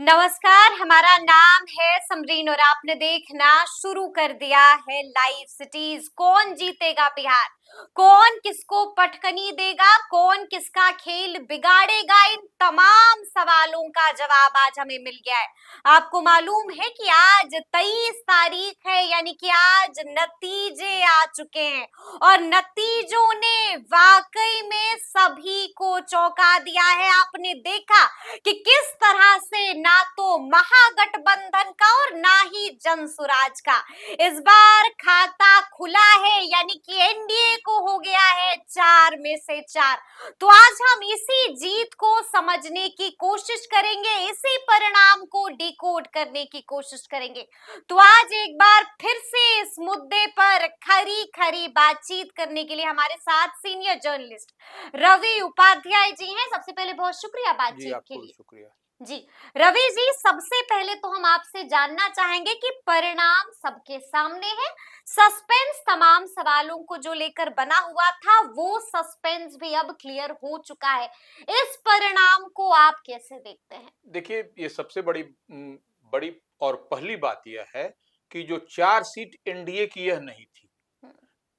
नमस्कार, हमारा नाम है समरीन और आपने देखना शुरू कर दिया है लाइव सिटीज। कौन जीतेगा बिहार, कौन किसको पटकनी देगा, कौन किसका खेल बिगाड़ेगा, इन तमाम सवालों का जवाब आज हमें मिल गया है। आपको मालूम है कि आज 23 तारीख है, यानी कि आज नतीजे आ चुके हैं और नतीजों ने वाकई में सभी को चौंका दिया है। आपने देखा कि किस तरह से ना तो महागठबंधन का और ना ही जनसुराज का इस बार खाता खुला है, यानी कि एनडीए को हो गया है 4 में से 4। तो आज हम इसी जीत को समझने की कोशिश करेंगे, इसी परिणाम को डिकोड करने की कोशिश करेंगे। तो आज एक बार फिर से इस मुद्दे पर खरी खरी बातचीत करने के लिए हमारे साथ सीनियर जर्नलिस्ट रवि उपाध्याय जी हैं। सबसे पहले बहुत शुक्रिया जी, बातचीत के आपको भी लिए। शुक्रिया। जी, रवि जी, सबसे पहले तो हम आपसे जानना चाहेंगे कि परिणाम सबके सामने है। सस्पेंस तमाम सवालों को जो लेकर बना हुआ था, वो सस्पेंस भी अब क्लियर हो चुका है। इस परिणाम को आप कैसे देखते हैं? देखिए, ये सबसे बड़ी और पहली बात यह है कि जो 4 सीट एनडीए की यह नहीं थी। हम्म,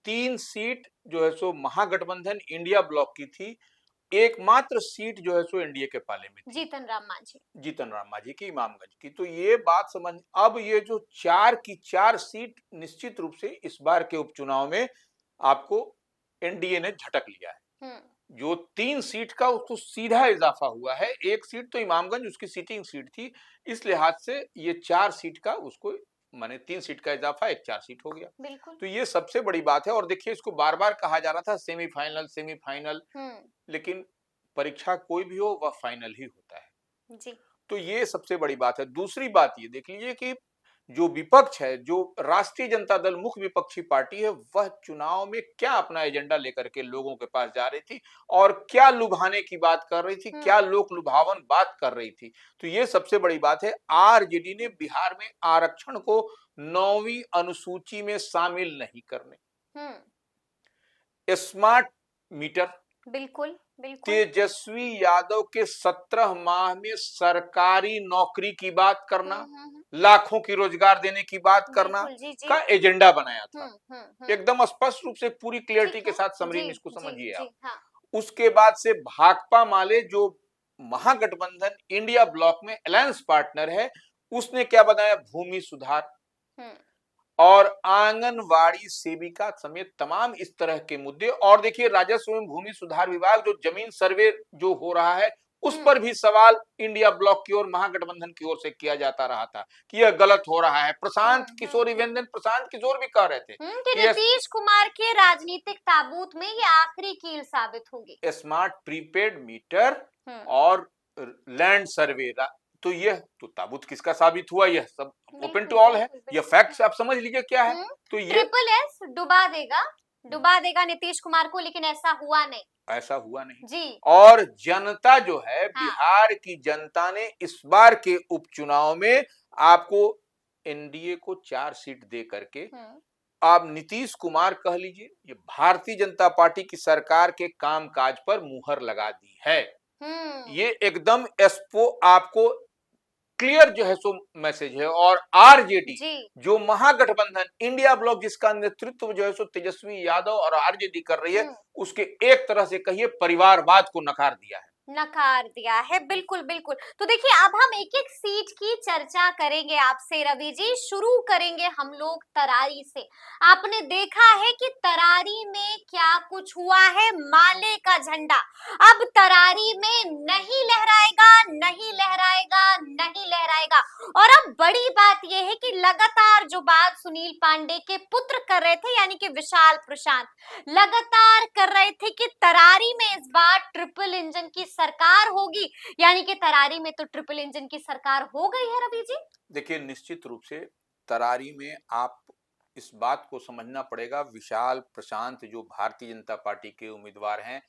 3 सीट जो है सो महागठबंधन इंडिया ब्लॉक की थी। एकमात्र सीट जो है सो एनडीए के पाले में थी, जीतन राम मांझी। जीतन राम मांझी की इमामगंज की। तो ये बात समझ, अब ये जो 4 की 4 सीट निश्चित रूप से इस बार के उपचुनाव में आपको एनडीए ने झटक लिया है। हम्म, जो 3 सीट का उसको सीधा इजाफा हुआ है। 1 सीट तो इमामगंज उसकी सिटिंग सीट थी, इस लिहाज से ये 4 सीट का उसको माने 3 सीट का इजाफा, एक 4 सीट हो गया। बिल्कुल। तो ये सबसे बड़ी बात है। और देखिए, इसको बार बार कहा जा रहा था सेमीफाइनल सेमीफाइनल, हम्म। लेकिन परीक्षा कोई भी हो वह फाइनल ही होता है। जी। तो ये सबसे बड़ी बात है। दूसरी बात ये देख लीजिए कि जो विपक्ष है, जो राष्ट्रीय जनता दल मुख्य विपक्षी पार्टी है, वह चुनाव में क्या अपना एजेंडा लेकर के लोगों के पास जा रही थी और क्या लुभाने की बात कर रही थी, हम्म, क्या लोक लुभावन बात कर रही थी। तो ये सबसे बड़ी बात है। आरजेडी ने बिहार में आरक्षण को 9वीं अनुसूची में शामिल नहीं करने, हम्म। स्मार्ट मीटर, बिल्कुल बिल्कुल। तेजस्वी यादव के 17 माह में सरकारी नौकरी की बात करना, लाखों की रोजगार देने की बात करना बिल्कुल। जी जी। का एजेंडा बनाया था। हम्म। एकदम स्पष्ट रूप से पूरी क्लियरिटी ठीक के है। साथ जी समरीन इसको जी समझिए जी। आप। हाँ। उसके बाद से भाकपा माले, जो महागठबंधन इंडिया ब्लॉक में अलायंस पार्टनर है, उसने क्या बनाया? भूमि सुधार हम्म। और आंगनवाड़ी सेविका समेत तमाम इस तरह के मुद्दे। और देखिए, राजस्व एवं भूमि सुधार विभाग जो जमीन सर्वे जो हो रहा है, उस पर भी सवाल इंडिया ब्लॉक की ओर, महागठबंधन की ओर से किया जाता रहा था कि यह गलत हो रहा है। प्रशांत किशोर, इवेंदन प्रशांत किशोर भी कह रहे थे कि कि नीतीश कुमार के राजनीतिक ताबूत में ये आखिरी कील साबित होगी। स्मार्ट प्रीपेड मीटर हम्म। और लैंड सर्वे, तो यह तो ताबूत किसका साबित हुआ? यह सब ओपन टू बिल्कुल ऑल है। बिल्कुल यह बिल्कुल। फैक्ट्स आप समझ लीजिए क्या है। तो ये ट्रिपल एस डुबा देगा, डुबा देगा नीतीश कुमार को, लेकिन ऐसा हुआ नहीं। ऐसा हुआ नहीं। जी। और जनता जो है, हाँ। बिहार की जनता ने इस बार के उपचुनाव में आपको एनडीए को 4 सीट दे करके, आप नीतीश कुमार कह लीजिए, ये भारतीय जनता पार्टी की सरकार के कामकाज पर मुहर लगा दी है। ये एकदम एस्पो आपको क्लियर जो है सो मैसेज है। और आरजेडी, जी। जो महागठबंधन इंडिया ब्लॉक जिसका नेतृत्व जो है सो तेजस्वी यादव और आरजेडी कर रही है, उसके एक तरह से कहिए परिवारवाद को नकार दिया है। नकार दिया है। बिल्कुल बिल्कुल। तो देखिए, अब हम एक एक सीट की चर्चा करेंगे आपसे रवि जी। शुरू करेंगे हम लोग तरारी से। आपने देखा है कि तरारी में क्या कुछ हुआ है। माले का झंडा अब तरारी में नहीं लहराएगा, नहीं लहराएगा, नहीं लहराएगा। और अब बड़ी बात यह है कि लगातार जो बात सुनील पांडे के पुत्र कर रहे थे, यानी कि विशाल प्रशांत, लगातार कर रहे थे कि तरारी में इस बार ट्रिपल इंजन की सरकार होगी, यानी कि तरारी में तो ट्रिपल इंजन की सरकार हो गई है रवि जी। देखिए, निश्चित रूप से तरारी में आप इस बात को समझना पड़ेगा, विशाल प्रशांत जो भारतीय जनता पार्टी के उम्मीदवार हैं,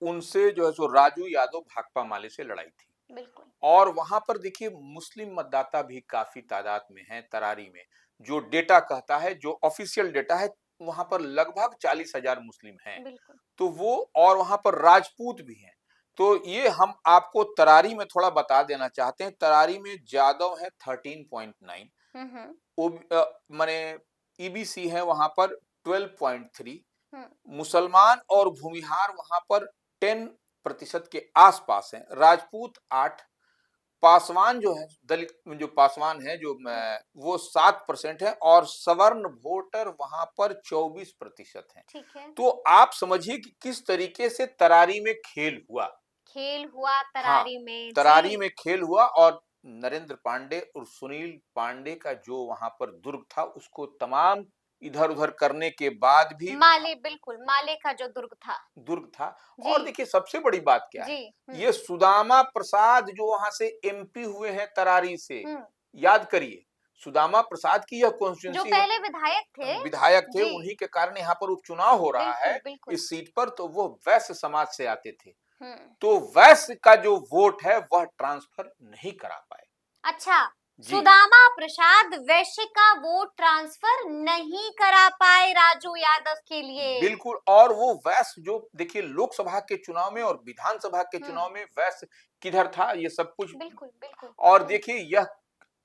उनसे जो है सो राजू यादव भाकपा माले से लड़ाई थी। बिल्कुल। और वहां पर देखिए, मुस्लिम मतदाता भी काफी तादाद में हैं तरारी में। जो डेटा कहता है, जो ऑफिशियल डेटा है, वहां पर लगभग 40,000 मुस्लिम हैं। बिल्कुल। तो वो, और वहां पर राजपूत भी हैं। तो ये हम आपको तरारी में थोड़ा बता देना चाहते हैं। तरारी में जादव है 13.9, माने ईबीसी है वहां पर 12.3, मुसलमान और भूमिहार वहां पर 10% के आसपास हैं, राजपूत 8, पासवान जो है दलित जो पासवान है जो वो 7% है, और सवर्ण वोटर वहां पर 24% है। ठीक है। तो आप समझिए कि किस तरीके से तरारी में खेल हुआ। हाँ, तरारी में खेल हुआ, और नरेंद्र पांडे और सुनील पांडे का जो वहां पर दुर्ग था उसको तमाम इधर उधर करने के बाद भी बिल्कुल माले का जो दुर्ग था। जी। और देखिए सबसे बड़ी बात क्या है, जी। ये सुदामा प्रसाद जो वहां से एमपी हुए हैं तरारी से, याद करिए सुदामा प्रसाद की यह जो कॉन्स्टिट्यूंसी है, पहले विधायक थे, जी। उन्हीं के कारण यहाँ पर उपचुनाव हो रहा है बिल्कुल। इस सीट पर, तो वो वैश्य समाज से आते थे, हम्म। तो वैश्य का जो वोट है वह ट्रांसफर नहीं करा पाए। अच्छा, जी। सुदामा प्रसाद वैश्य का वोट ट्रांसफर नहीं करा पाए राजू यादव के लिए। बिल्कुल, और वो वैश्य जो देखिए लोकसभा के चुनाव में और विधानसभा के चुनाव में वैश्य किधर था, ये सब कुछ बिल्कुल। और देखिए यह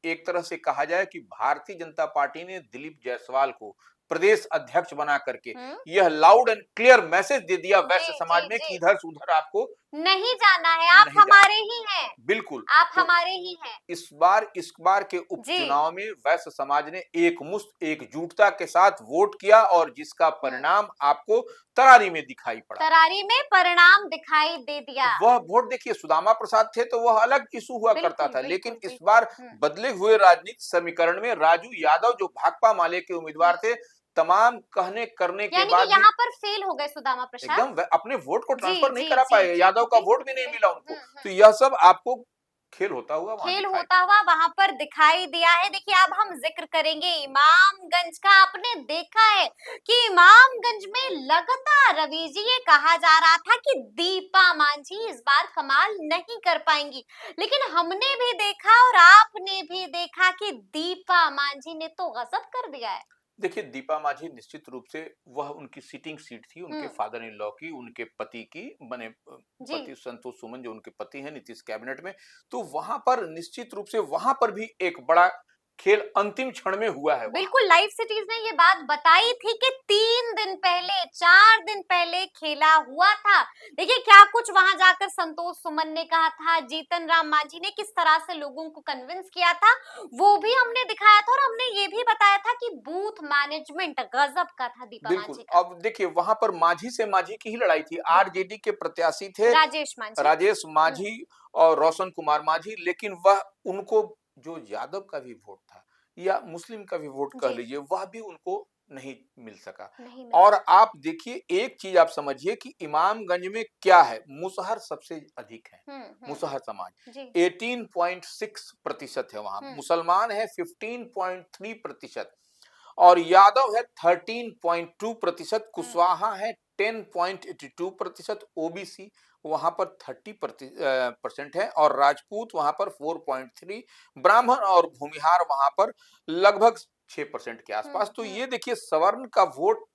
एक तरह से कहा जाए कि भारतीय जनता पार्टी ने दिलीप जायसवाल को प्रदेश अध्यक्ष बना करके यह लाउड एंड क्लियर मैसेज दे दिया वैश्य समाज में कि इधर से उधर आपको नहीं जाना है, आप हमारे ही हैं। बिल्कुल, आप हमारे ही हैं। इस बार के उपचुनाव में वैश्य समाज ने एकमुश्त एकजुटता के साथ वोट किया, और जिसका परिणाम आपको तरारी में दिखाई पड़ा। तरारी में परिणाम दिखाई दे दिया। वह वोट देखिए सुदामा प्रसाद थे तो वह अलग इशू हुआ करता था, लेकिन इस बार बदले हुए राजनीतिक समीकरण में राजू यादव जो भाकपा माले के उम्मीदवार थे, तमाम कहने करने के बाद यहाँ पर फेल हो गए सुदामा प्रसाद, एकदम अपने वोट को ट्रांसफर नहीं करा पाए, यादव का वोट भी नहीं मिला उनको। तो यह सब आपको खेल होता हुआ वहां पर दिखाई दिया है। देखिए अब हम जिक्र करेंगे इमामगंज का। आपने देखा है कि इमामगंज में लगातार रवि जी ये कहा जा रहा था कि दीपा मांझी इस बार कमाल नहीं कर पाएंगी, लेकिन हमने भी देखा और आपने भी देखा कि दीपा मांझी ने तो गजब कर दिया है। देखिए दीपा मांझी निश्चित रूप से वह उनकी सिटिंग सीट थी, उनके फादर इन लॉ की, उनके पति की, बने पति संतोष सुमन जो उनके पति हैं नीतीश कैबिनेट में, तो वहां पर निश्चित रूप से वहां पर भी एक बड़ा खेल अंतिम क्षण में हुआ है। बिल्कुल, लाइव सिटीज ने ये बात बताई थी कि 4 दिन पहले खेला हुआ था। देखिए क्या कुछ वहां जाकर संतोष सुमन ने कहा था, जीतन राम मांझी ने किस तरह से लोगों को कन्विंस किया था, वो भी हमने दिखाया था, और हमने ये भी बताया था कि बूथ मैनेजमेंट गजब का था दीपा मांझी का। अब देखिए वहां पर मांझी से मांझी की ही लड़ाई थी, आरजेडी के प्रत्याशी थे राजेश मांझी और रोशन कुमार मांझी, लेकिन वह उनको जो यादव का भी वोट था या मुस्लिम का भी वोट कह लीजिए, वह भी उनको नहीं मिल सका। और आप देखिए एक चीज आप समझिए कि इमामगंज में क्या है, मुसहर सबसे अधिक है, मुसहर समाज 18.6% है वहां, मुसलमान है 15.3%, और यादव है 13.2%, कुशवाहा है 10.82%, ओबीसी वहां पर 30% है, और राजपूत वहां पर 4.3, ब्राह्मण और भूमिहार वहां पर लगभग 6% के आसपास। तो ये देखिए सवर्ण का वोट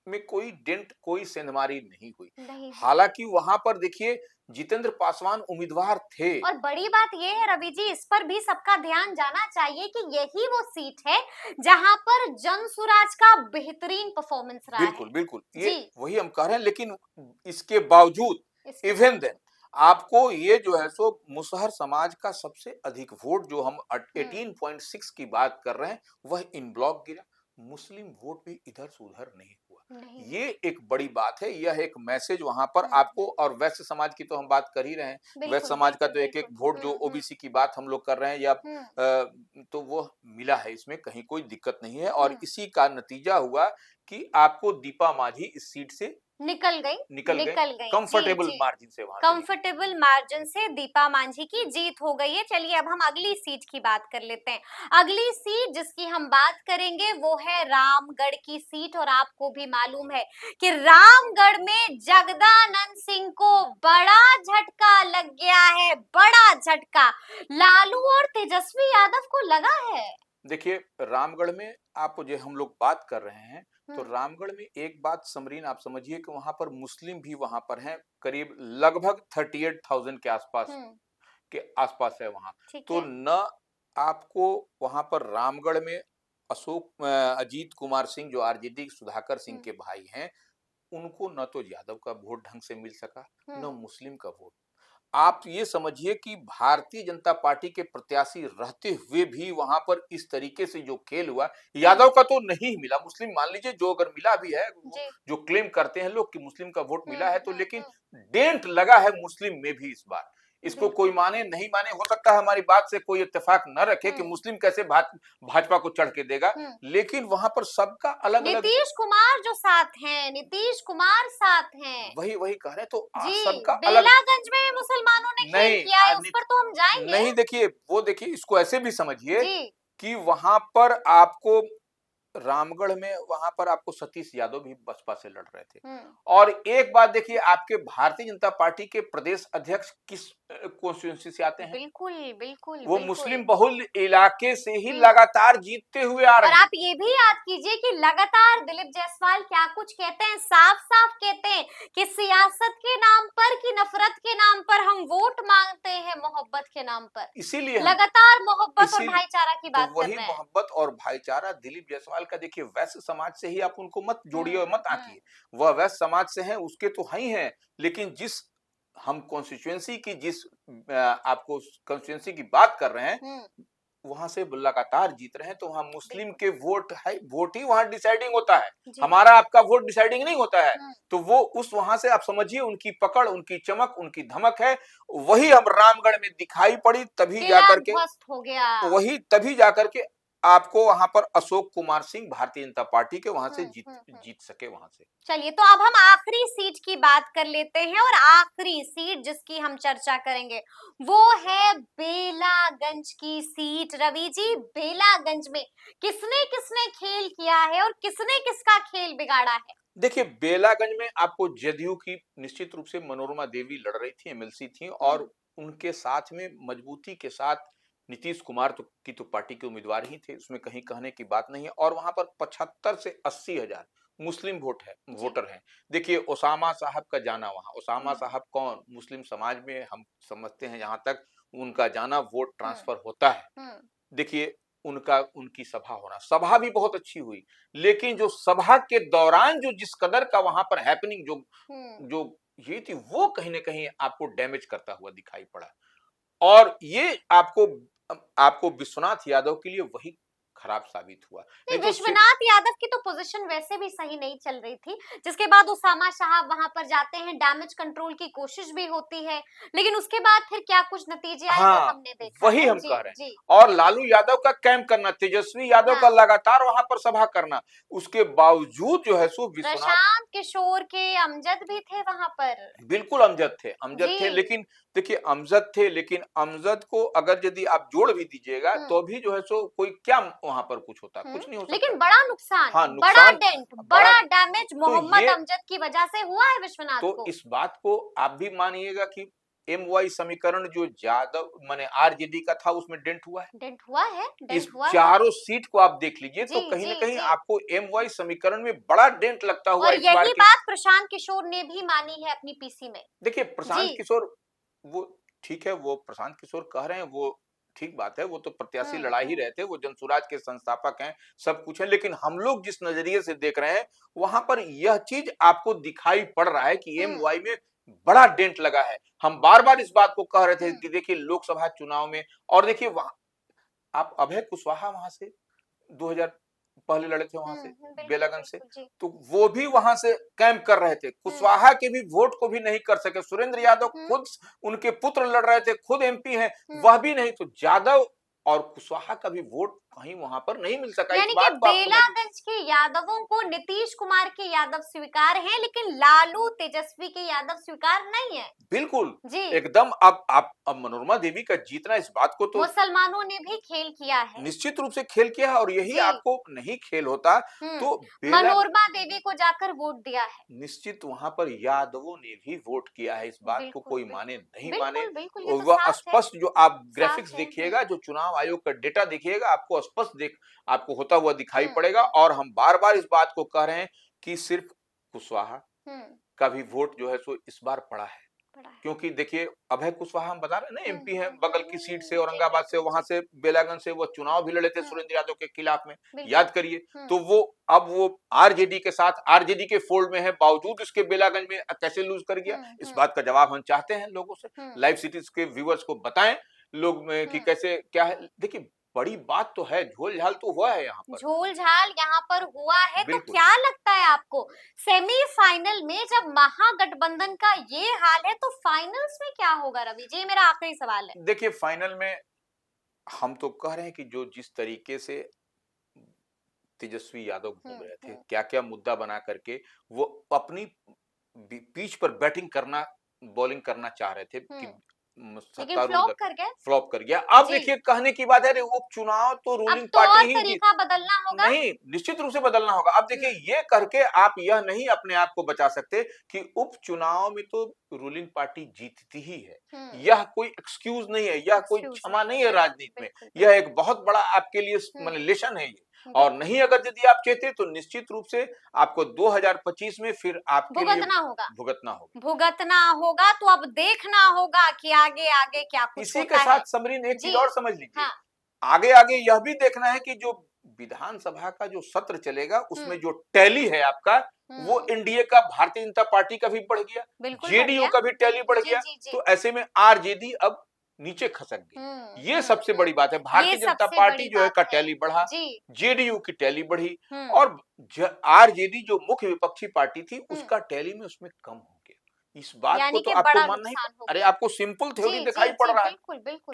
में कोई डेंट, कोई सेंधमारी नहीं हुई। हालांकि वहां पर देखिए जितेंद्र पासवान उम्मीदवार थे, और बड़ी बात यह है रवि जी, इस पर भी सबका ध्यान जाना चाहिए कि यही वो सीट है जहां पर जनसुराज का बेहतरीन परफॉर्मेंस रहा है। बिल्कुल ये वही हम कह रहे हैं, लेकिन इसके बावजूद इवन देन आपको ये जो है सो मुसहर समाज का सबसे अधिक वोट जो हम 18.6 की बात कर रहे हैं वह इन ब्लॉक गिरा, मुस्लिम वोट भी इधर से उधर नहीं हुआ। ये एक बड़ी बात है, यह एक मैसेज वहां पर आपको, और वैश्य समाज की तो हम बात कर ही रहे हैं, वैश्य समाज का तो एक एक वोट जो ओबीसी की बात हम लोग कर रहे हैं या तो वो मिला है, इसमें कहीं कोई दिक्कत नहीं है, और इसी का नतीजा हुआ कि आपको दीपा मांझी इस सीट से निकल गई कंफर्टेबल मार्जिन से, कंफर्टेबल मार्जिन से दीपा मांझी की जीत हो गई है। चलिए अब हम अगली सीट की बात कर लेते हैं। अगली सीट जिसकी हम बात करेंगे वो है रामगढ़ की सीट, और आपको भी मालूम है कि रामगढ़ में जगदानंद सिंह को बड़ा झटका लग गया है, बड़ा झटका लालू और तेजस्वी यादव को लगा है। देखिए रामगढ़ में आप जो हम लोग बात कर रहे हैं तो रामगढ़ में एक बात समरीन आप समझिए कि वहां पर मुस्लिम भी वहां पर हैं, करीब लगभग 38,000 के आसपास है वहां। ठीक तो है। न आपको वहां पर रामगढ़ में अजीत कुमार सिंह जो आरजेडी सुधाकर सिंह के भाई हैं, उनको न तो यादव का वोट ढंग से मिल सका, न मुस्लिम का वोट। आप ये समझिए कि भारतीय जनता पार्टी के प्रत्याशी रहते हुए भी वहां पर इस तरीके से जो खेल हुआ, यादव का तो नहीं मिला, मुस्लिम मान लीजिए जो अगर मिला भी है, जो क्लेम करते हैं लोग कि मुस्लिम का वोट मिला है, तो लेकिन डेंट लगा है मुस्लिम में भी इस बार। इसको कोई माने नहीं माने, हो सकता है हमारी बात से कोई इत्तेफाक न रखे कि मुस्लिम कैसे भाजपा को चढ़ के देगा, लेकिन वहां पर सबका अलग अलग। नीतीश कुमार जो साथ हैं, नीतीश कुमार साथ हैं, वही वही कह रहे हैं, तो जी। सबका अलग। बेलागंज में मुसलमानों ने खेल किया है, उस पर तो हम जाएंगे। नहीं, देखिए वो देखिए, इसको ऐसे भी समझिए जी। कि वहां पर आपको रामगढ़ में वहां पर आपको सतीश यादव भी बसपा से लड़ रहे थे। और एक बात देखिए, आपके भारतीय जनता पार्टी के प्रदेश अध्यक्ष किस कॉन्स्टिट्यूंसी से आते हैं? बिल्कुल बिल्कुल वो बिल्कुल। मुस्लिम बहुल इलाके से ही लगातार जीतते हुए आ रहे और हैं। आप ये भी याद कीजिए कि लगातार दिलीप जायसवाल क्या कुछ कहते हैं, साफ साफ कहते हैं कि सियासत के नाम पर, कि नफरत के नाम पर हम वोट मांगते हैं, मोहब्बत के नाम पर। इसीलिए लगातार मोहब्बत और भाईचारा की बात तो कर वही रहे हैं। मोहब्बत और भाईचारा दिलीप जायसवाल का देखिए, वैश्य समाज से ही आप उनको मत जोड़िए और मत आंकिए, वह वैश्य समाज से हैं, उसके तो है ही हैं, लेकिन जिस हम कॉन्स्टिट्यूएंसी की जिस आपको कॉन्स्टिट्यूएंसी की बात कर रहे हैं, वहां से लगातार जीत रहे हैं, तो वहां मुस्लिम के वोट है, वोट ही वहां डिसाइडिंग होता है, हमारा आपका वोट डिसाइडिंग नहीं होता है। तो वो उस वहां से आप समझिए उनकी पकड़, उनकी चमक, उनकी धमक है, वही हम रामगढ़ में दिखाई पड़ी, तभी जाकर के हो गया। वही तभी जाकर के आपको वहां पर अशोक कुमार सिंह भारतीय जनता पार्टी के वहां से जीत सके वहां से। चलिए, तो अब हम आखिरी सीट की बात कर लेते हैं, और आखिरी सीट जिसकी हम चर्चा करेंगे वो है बेलागंज की सीट। रवि जी, बेलागंज में किसने किसने खेल किया है और किसने किसका खेल बिगाड़ा है? देखिए, बेलागंज में आपको जदयू की निश्चित रूप से मनोरमा देवी लड़ रही थी, एमएलसी थी, और उनके साथ में मजबूती के साथ नीतीश कुमार की तो पार्टी के उम्मीदवार ही थे, उसमें कहीं कहने की बात नहीं है। और वहां पर 75 से 80 हजार मुस्लिम वोटर हैं। देखिए, ओसामा साहब का जाना, वहां ओसामा साहब कौन, मुस्लिम समाज में हम समझते हैं जहां तक उनका जाना वोट ट्रांसफर होता है। देखिए, उनकी सभा होना, सभा भी बहुत अच्छी हुई, लेकिन जो सभा के दौरान जो जिस कदर का वहां पर हैपनिंग जो ये थी, वो कहीं ना कहीं आपको डैमेज करता हुआ दिखाई पड़ा। और ये आपको विश्वनाथ यादव के लिए वही खराब साबित हुआ। नहीं, विश्वनाथ यादव की तो पोजीशन वैसे भी सही नहीं चल रही थी, जिसके बाद उसामा साहब वहां पर जाते हैं, डैमेज कंट्रोल की कोशिश भी होती है, लेकिन उसके बाद फिर क्या कुछ नतीजे आए वो हमने देखा। वही हम कह रहे हैं। और लालू यादव का कैंप करना, तेजस्वी यादव का लगातार वहां पर सभा करना, उसके बावजूद जो है सो प्रशांत किशोर के अमजद भी थे वहां पर। बिल्कुल अमजद थे, लेकिन देखिए, लेकिन अमजद को अगर यदि आप जोड़ भी दीजिएगा तो भी जो है सो कोई क्या वहां पर कुछ होता, कुछ नहीं हो सकता। लेकिन बड़ा नुकसान, बड़ा डेंट, बड़ा डैमेज मोहम्मद अमजद की वजह से हुआ है विश्वनाथ को। तो इस बात को आप भी मानिएगा कि MY समीकरण जो यादव माने आरजेडी का था, उसमें डेंट हुआ है। इस चारों सीट को आप देख लीजिए, तो कहीं ना कहीं आपको MY समीकरण में बड़ा डेंट लगता हुआ। और यही बात प्रशांत किशोर ने भी मानी है अपनी पीसी में। देखिए, प्रशांत किशोर वो ठीक है, वो प्रशांत किशोर कह रहे हैं, वो ठीक बात है, वो तो प्रत्याशी लड़ा ही रहे थे, वो जनसुराज के संस्थापक हैं, सब कुछ है, लेकिन हम लोग जिस नजरिए से देख रहे हैं, वहां पर यह चीज आपको दिखाई पड़ रहा है कि MY में बड़ा डेंट लगा है। हम बार बार इस बात को कह रहे थे कि देखिए, लोकसभा चुनाव में, और देखिए वहां आप अभय कुशवाहा वहां से 2000 पहले लड़े थे वहां से, बेलागंज से, तो वो भी वहां से कैंप कर रहे थे, कुशवाहा के भी वोट को भी नहीं कर सके। सुरेंद्र यादव खुद, उनके पुत्र लड़ रहे थे, खुद MP हैं, वह भी नहीं, तो यादव और कुशवाहा का भी वोट कहीं वहां पर नहीं मिल सका। यानी कि बेलागंज के यादवों को नीतीश कुमार के यादव स्वीकार हैं, लेकिन लालू तेजस्वी के यादव स्वीकार नहीं है। बिल्कुल जी, एकदम। अब मनोरमा देवी का जीतना, इस बात को तो मुसलमानों ने भी खेल किया है, निश्चित रूप से खेल किया है, और यही आपको नहीं खेल होता तो मनोरमा देवी को जाकर वोट दिया है। निश्चित वहां पर यादवों ने भी वोट किया है, इस बात को कोई माने नहीं माने, वह स्पष्ट जो आप ग्राफिक्स देखिएगा, जो चुनाव आयोग का डेटा देखिएगा, आपको स्पष्ट देख आपको होता हुआ दिखाई पड़ेगा। और हम बार बार इस बात को कह रहे हैं कि सिर्फ कुशवाहा का भी वोट जो है सो इस बार पड़ा है, क्योंकि देखिए अभय कुशवाहा हम बता रहे हैं ना, एमपी है बगल की सीट से, औरंगाबाद से, वहां से बेलागंज से वो चुनाव भी लड़े थे सुरेंद्र यादव के खिलाफ में, याद करिए। तो वो अब वो आरजेडी के साथ, आरजेडी के फोल्ड में है, बावजूद इसके बेलागंज में कैसे लूज कर गया, इस बात का जवाब हम चाहते हैं लोगों से। लाइव सिटीज के व्यूअर्स को बताएं लोग में कि कैसे क्या है। देखिए बड़ी बात तो है, झोल झाल तो हुआ है यहाँ पर, झोल झाल यहाँ पर हुआ है। तो बिल्कुल। क्या लगता है आपको, सेमीफाइनल में जब महागठबंधन का ये हाल है तो फाइनल्स में क्या होगा रवि जी, मेरा आखिरी सवाल है। देखिए फाइनल में हम तो कह रहे हैं कि जो जिस तरीके से तेजस्वी यादव घूम रहे थे, क्या क्या मुद्दा बना करके वो अपनी पिच पर बैटिंग करना, बॉलिंग करना चाह रहे थे कि फ्लॉप कर गया। अब देखिए कहने की बात है, उपचुनाव तो रूलिंग पार्टी ही तरीका बदलना होगा, नहीं निश्चित रूप से बदलना होगा। अब देखिए ये करके आप यह नहीं अपने आप को बचा सकते कि उपचुनाव में तो रूलिंग पार्टी जीतती ही है, यह कोई एक्सक्यूज नहीं है, यह कोई क्षमा नहीं है राजनीति में, यह एक बहुत बड़ा आपके लिए मतलब लेसन है ये। और नहीं अगर यदि आप चाहते तो निश्चित रूप से आपको 2025 में फिर आपके लिए भुगतना होगा। तो अब देखना होगा कि आगे आगे क्या कुछ इसी होता के साथ है। समरीन एक चीज और समझ लीजिए, हाँ। आगे आगे यह भी देखना है कि जो विधानसभा का जो सत्र चलेगा उसमें जो टैली है आपका, वो एनडीए का, भारतीय जनता पार्टी का भी बढ़ गया, जेडीयू का भी टैली बढ़ गया। तो ऐसे में आरजेडी अब नीचे खसक गई, ये सबसे बड़ी बात है। भारतीय जनता पार्टी जो है का टैली बढ़ा, जेडीयू की टैली बढ़ी, और आरजेडी जो मुख्य विपक्षी पार्टी थी उसका टैली में उसमें कम हो गया। इस बात को तो आपको मान नहीं, अरे आपको सिंपल थ्योरी दिखाई पड़ रहा है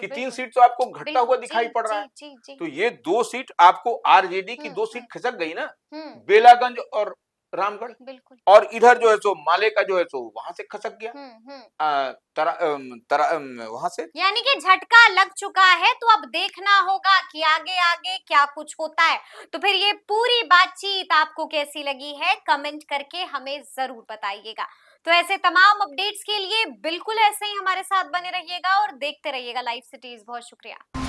कि 3 सीट तो आपको घटता हुआ दिखाई पड़ रहा है। तो ये 2 सीट आपको, आरजेडी की 2 सीट खसक गई ना, बेलागंज और रामगढ़, और इधर जो है सो माले का जो है सो वहां से खसक गया, वहां से, यानी कि झटका लग चुका है। तो अब देखना होगा कि आगे आगे क्या कुछ होता है। तो फिर ये पूरी बातचीत आपको कैसी लगी है, कमेंट करके हमें जरूर बताइएगा। तो ऐसे तमाम अपडेट्स के लिए बिल्कुल ऐसे ही हमारे साथ बने रहिएगा और देखते रहिएगा लाइव सिटीज। बहुत शुक्रिया।